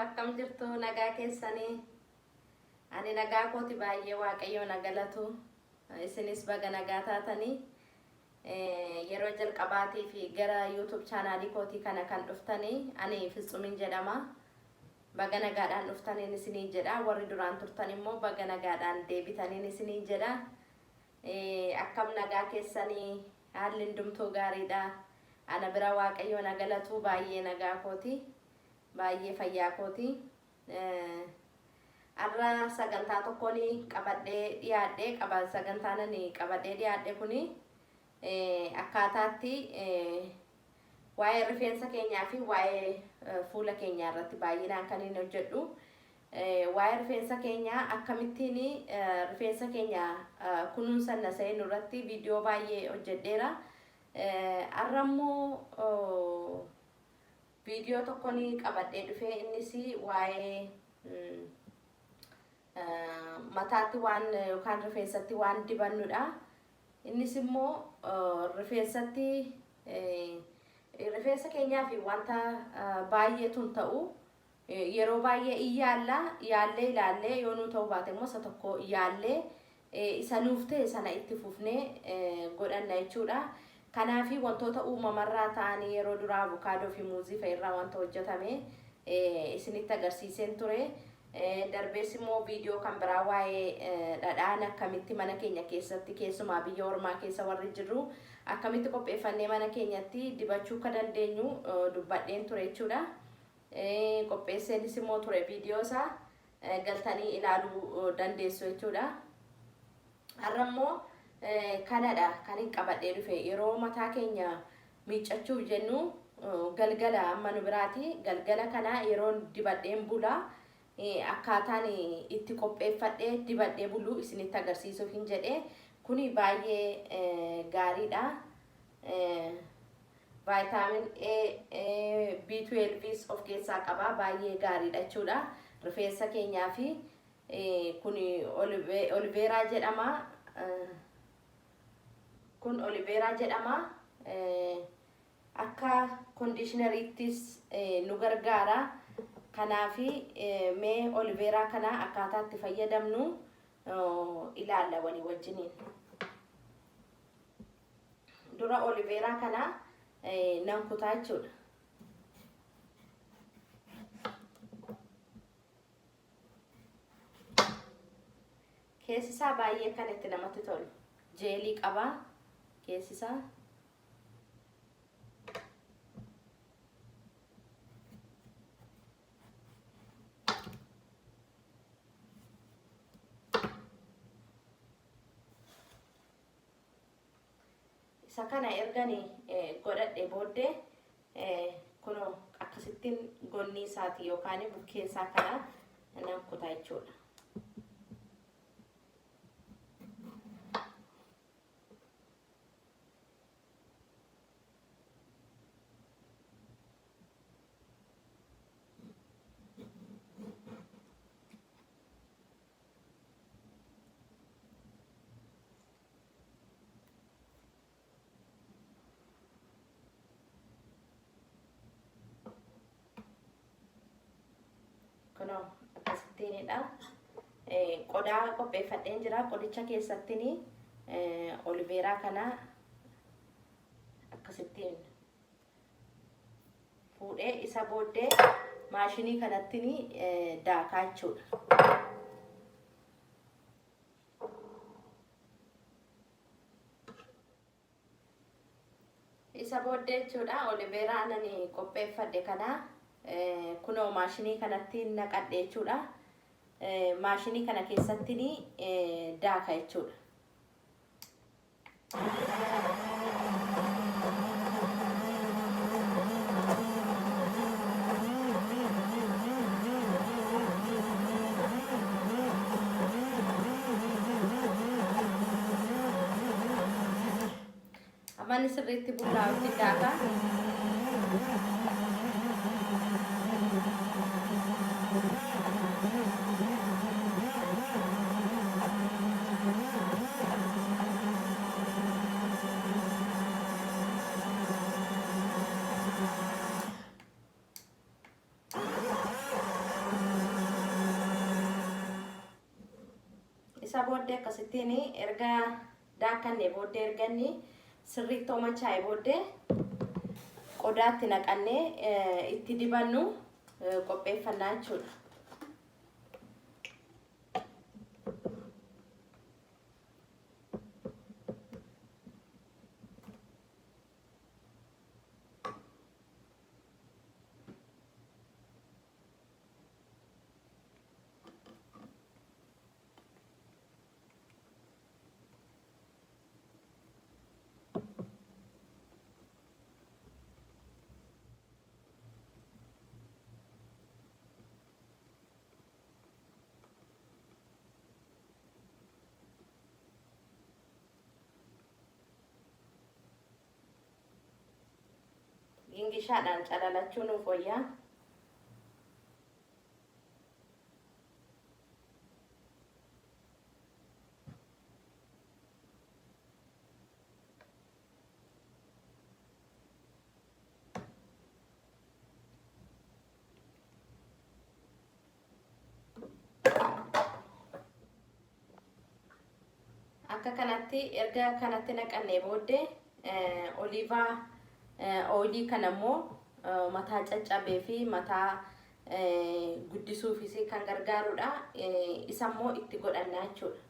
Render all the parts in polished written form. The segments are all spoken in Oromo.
akkam jirtu nagaa keessanii ani nagaa kooti baay'ee waaqayyo nagalatu isinis baga nagaa taatanii yeroo jalqabaatii fi gara YouTube channelii kooti kana kan dhuftanii ani Fitsumin jedhama baga nagaadhaan dhuftanii isinii jedha warri duraan turtan immoo baga nagaadhaan deebitanii isinii jedha akkam nagaa keessanii haalli hundumtuu gaariidha ana bira waaqayyo nagalatu baay'ee nagaa kooti baay'ee fayyaa kooti arra sagantaa tokkooni qabadhee dhiyaadhee sagantaanani qabadhee dhiyaadhee kuni akkaataatti waa'ee rifeensa keenyaa fi waa'ee fuula keenyaa irratti baay'inaan kan inni hojjedhu waa'ee rifeensa keenyaa akkamittiin rifeensa keenya kunuunsan nasee nurratti viidiyoo baay'ee hojjedheera arrammoo video tokkoni qabadhee dhufee innis waa'ee mataatti waan yookaan rifeensatti waan dibannudha innis immoo rifeensatti rifeensa keenyaa fi wanta baay'eetu ta'u yeroo baay'ee yaallee ilaallee yoo nu ta'u baate immoo isa tokko yaallee isa nuuf ta'e sana itti fufnee godhanna jechuudha. Kanaafi wantoota uumamarraa ta'anii yeroo duraa avokaadoo fi muuzii fa'irraa wanta hojjetame isinitti agarsiiseen ture darbees immoo viidiyoo kan biraa waa'ee dhadhaan akkamitti mana keenya keessatti keessumaa biyya ormaa keessa warri jirru akkamitti qopheeffannee mana keenyatti dibachuu akka dandeenyu dubbadheen ture jechuudha. Qopheesseenis immoo ture viidiyoo isaa galtanii ilaaluu dandeessu jechuudha. Har'ammoo kanadha kan hin qabadhee dhufe yeroo mataa keenya miiccachuuf jennu galgala amma nu biraati galgala kana yeroo dibadheen bula akkaataan itti qopheeffadhee dibadhee bulu isinitti agarsiisuuf hin jedhee kuni baay'ee gaariidha. Vitamin A B12 of keessaa qaba baay'ee gaariidha jechuudha rifeensa keenyaa fi kuni oliveeraa jedhama. Kun oliveeraa jedhama akka kondiishinarittis nu gargaara kanaafi mee oliveeraa kana akkaataa itti fayyadamnu ilaalla walii wajjiniin. Dura oliveeraa kana nan kutaa jechuudha. Keessi isaa baay'ee kan itti namatti tolu jeelii qaba keessi isaa. Isa kana ergani godhadhe booddee kuno akkasittiin gonni isaati yookaan bukkee isaa kana nan kutaa jechuudha. Kuno akkasittiinidha. Qodaa qopheeffadheen jira. Qodicha keessattiin oliveeraa kana akkasittiin fuudhee isa booddee maashinii kanattiin daakaa jechuudha. Isa booddee jechuudha oliveeraa anani qopheeffadhe kana kuno maashinii kanatti naqadhe jechuudha. Maashinii kana keessatti daaka jechuudha. Amani sirriitti bullaa'utti daaka. isa booddee akkasittiin erga daakanne booddee erganni sirriitti machaa'e booddee qodaatti naqannee itti dibannu qopheeffannaa jechuudha. Gingishaadhaan calalachuu nuuf wayyaa. Akka kanatti erga kanatti naqannee booddee oliivaa oilii kanammoo mataa caccabee fi mataa guddisuufis kan gargaarudha. Isa immoo itti godhannaa jechuudha.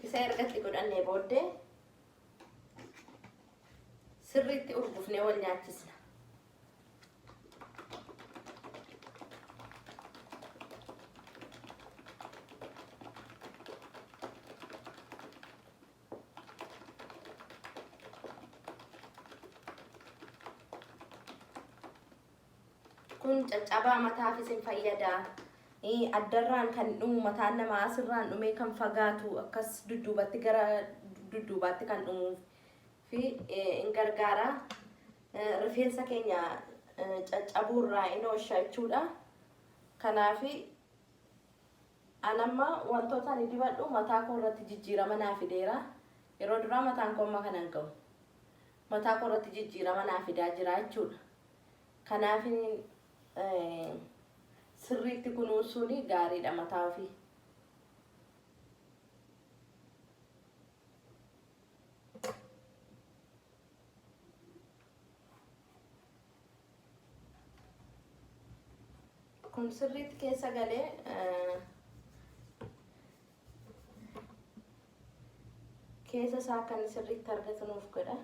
Isa erga itti godhannee booddee sirriitti urgufnee wal nyaachisna. Kun caccabaa mataafis hin fayyada. Addarraan kan dhumu mataan namaa asirraan dhumee kan fagaatu akkas dudduubatti gara dudduubaatti kan dhumuuf fi in gargaara. Rifeensa keenya caccabuurraa in oolcha jechuudha. Kanaaf anamma wantoota ani dibadhu mataa koo irratti jijjiirama naa fideera. Yeroo duraa mataan koo amma kanan ga'u. Mataa koo irratti jijjiirama naa fidaa jira jechuudha. Kanaaf sirriitti kunuunsuun gaariidha mataa ofii. Kun sirriitti keessa galee keessa isaa kan sirriitti argatu nuuf godha.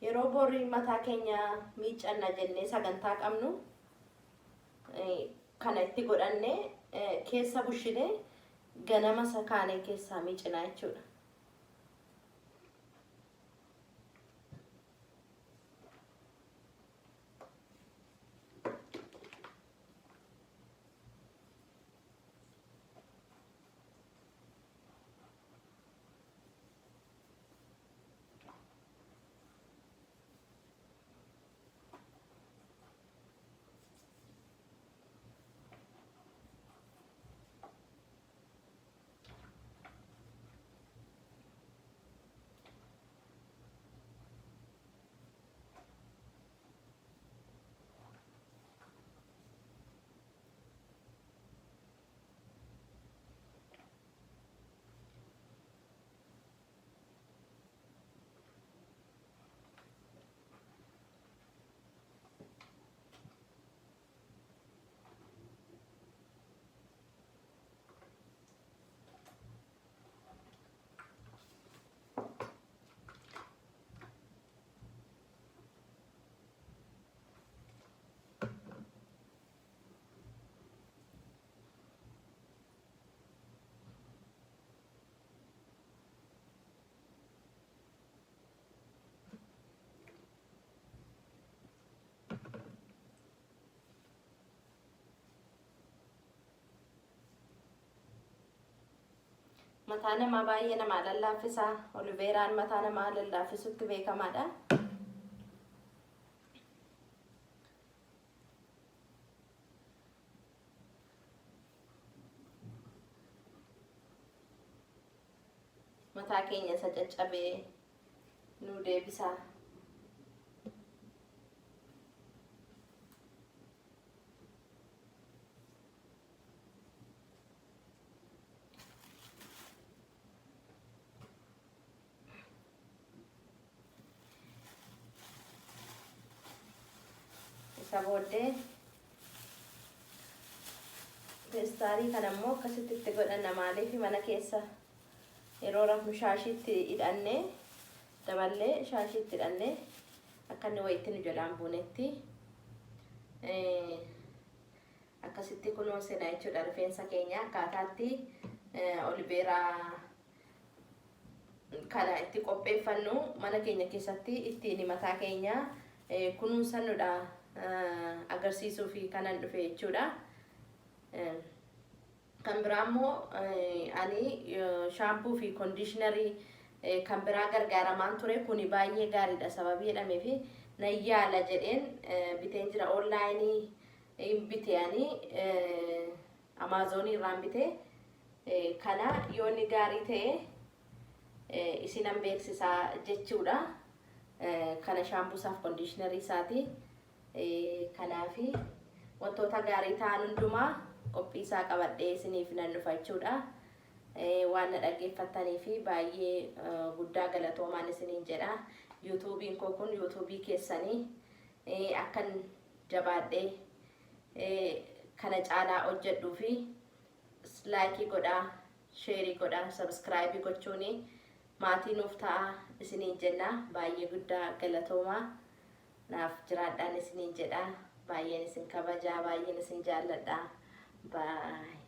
Yeroo borii mataa keenya miiccanna jennee sagantaa qabnu kana itti godhannee keessa bushinee ganama sakaanee keessaa miiccinaa jechuudha. mataa namaa baay'ee nama lallaaffisa. Oliveeraan mataa namaa lallaaffisutti beekamaadha. Mataa keenya isa caccabee nu deebisa. Isa booddee pestaalii kana immoo akkasitti itti godhanna. Maaliif mana keessa yeroo rafnu shaashiitti hidhannee daballee shaashiitti hidhannee akka inni wayitti nu jalaan buunetti akkasitti kunuunsina jechuudha rifeensa keenya. Akkaataatti oliveeraa kana itti qopheeffannu mana keenya keessatti ittiin mataa keenya kunuunsannudha agarsiisuufi kanan dhufe jechuudha. Kan biraa immoo ani shaampuu fi kondiishinarii kan biraa gargaaramaan ture. Kuni baay'ee gaariidha sababii jedhameefi nan yaala jedheen biteen jira. Onlaayinii bitee Amaazonii irraan bitee kana yoonni gaarii ta'e isinan beeksisaa jechuudha. Kana shaampuusaaf kondiishinarii isaati. Kanaafi wantoota gaarii ta'an hundumaa qophii isaa qabadhee isiniif nan dhufa jechuudha. Waan na dhaggeeffattaniifi baay'ee guddaa galatoomaan isiniin jedha. YouTubein koo kun YouTubii keessanii akkan jabaadhee kana caalaa hojjedhuufi laayikii godhaa, sheerii godhaa, sabskraayibii gochuuni maatii nuuf ta'a isiniin jenna. Baay'ee guddaa galatoomaa naaf jiraadhaan isiniin jedha. Baay'een isin kabajaa, baay'een isin jaalladha. Bye.